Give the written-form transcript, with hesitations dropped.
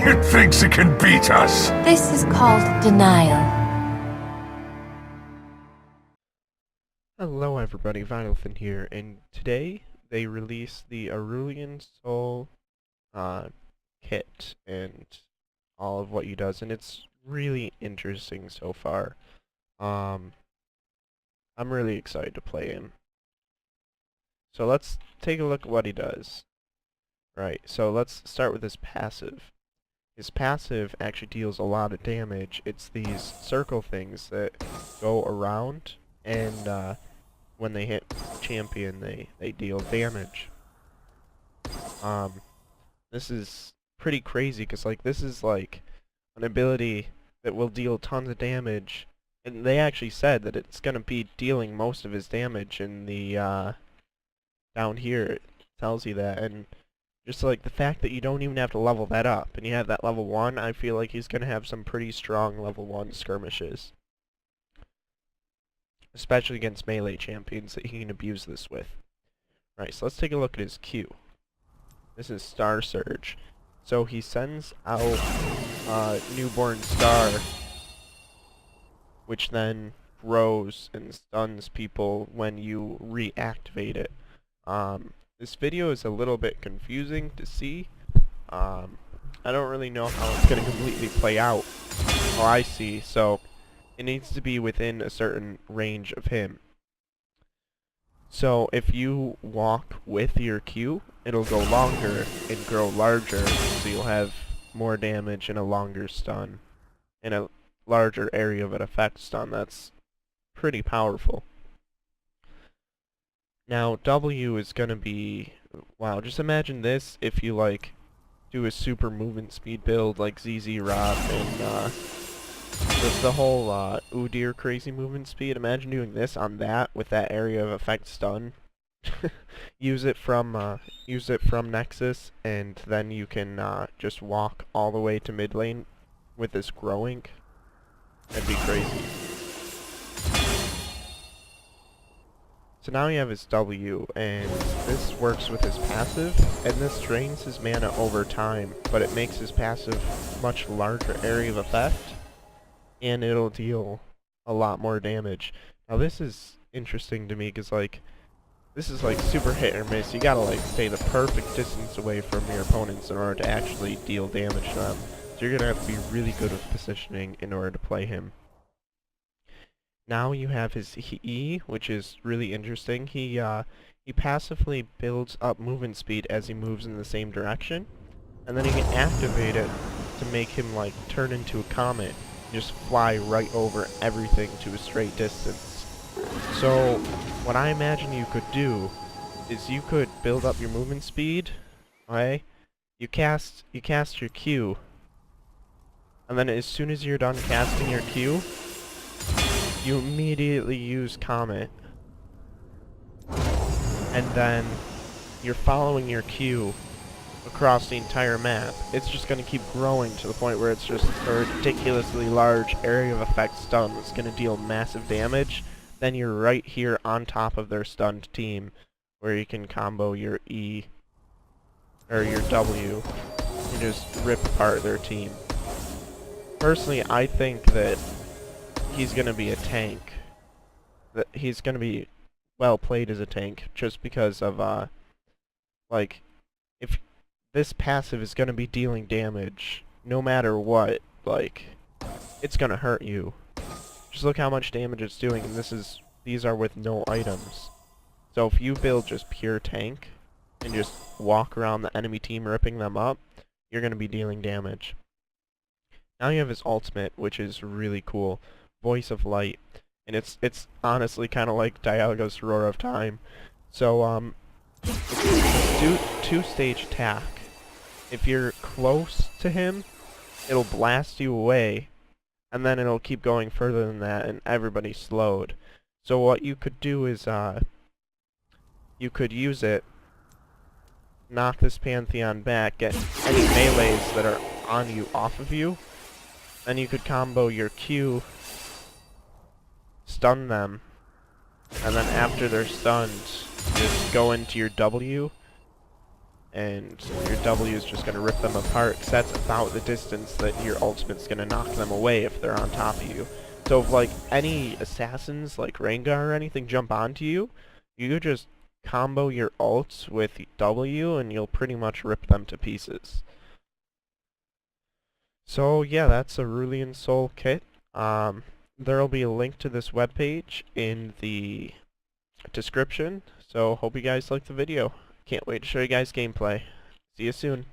It thinks it can beat us. This is called denial. Hello everybody, Vialythen here, and today they released the Aurelion Sol kit and all of what he does, and it's really interesting so far. I'm really excited to play him. So let's take a look at what he does. Right, so let's start with his passive. His passive actually deals a lot of damage. It's these circle things that go around, and when they hit champion, they deal damage. This is pretty crazy, because like this is like an ability that will deal tons of damage, and they actually said that it's gonna be dealing most of his damage in the down here. It tells you that, and just like the fact that you don't even have to level that up, and you have that level 1, I feel like he's gonna have some pretty strong level 1 skirmishes. Especially against melee champions that he can abuse this with. Right, so let's take a look at his Q. This is Star Surge. So he sends out Newborn Star, which then grows and stuns people when you reactivate it. This video is a little bit confusing to see. I don't really know how it's going to completely play out. Oh, I see. So it needs to be within a certain range of him. So if you walk with your Q, it'll go longer and grow larger, so you'll have more damage and a longer stun, and a larger area of an effect stun. That's pretty powerful. Now W is gonna be, wow, just imagine this if you like do a super movement speed build like ZZ Rob and the whole Udyr crazy movement speed. Imagine doing this on that with that area of effect stun. use it from Nexus, and then you can just walk all the way to mid lane with this growing. That'd be crazy. So now you have his W, and this works with his passive, and this drains his mana over time, but it makes his passive much larger area of effect, and it'll deal a lot more damage. Now this is interesting to me, because like, this is like super hit or miss. You gotta like stay the perfect distance away from your opponents in order to actually deal damage to them. So you're gonna have to be really good with positioning in order to play him. Now you have his E, which is really interesting. He passively builds up movement speed as he moves in the same direction, and then you can activate it to make him like turn into a comet, just fly right over everything to a straight distance. So what I imagine you could do is you could build up your movement speed, okay? You cast your Q, and then as soon as you're done casting your Q, you immediately use Comet, and then you're following your Q across the entire map. It's just going to keep growing to the point where it's just a ridiculously large area of effect stun that's going to deal massive damage. Then you're right here on top of their stunned team, where you can combo your E, or your W, and just rip apart their team. Personally, I think that he's going to be a tank. That he's going to be well played as a tank, just because of, like, if this passive is going to be dealing damage, no matter what, like, it's going to hurt you. Just look how much damage it's doing, and these are with no items. So if you build just pure tank, and just walk around the enemy team ripping them up, you're going to be dealing damage. Now you have his ultimate, which is really cool. Voice of Light, and it's honestly kind of like Dialga's Roar of Time. So it's two-stage attack. If you're close to him, it'll blast you away, and then it'll keep going further than that, and everybody's slowed. So what you could do is you could use it, knock this Pantheon back, get any melees that are on you off of you, and you could combo your Q, stun them, and then after they're stunned, just go into your W and your W is just going to rip them apart, because that's about the distance that your ultimate's going to knock them away if they're on top of you. So if, like, any assassins, like Rengar or anything, jump onto you, you could just combo your ults with W, and you'll pretty much rip them to pieces. So yeah, that's Aurelion Sol kit. There'll be a link to this webpage in the description, so hope you guys liked the video. Can't wait to show you guys gameplay. See you soon.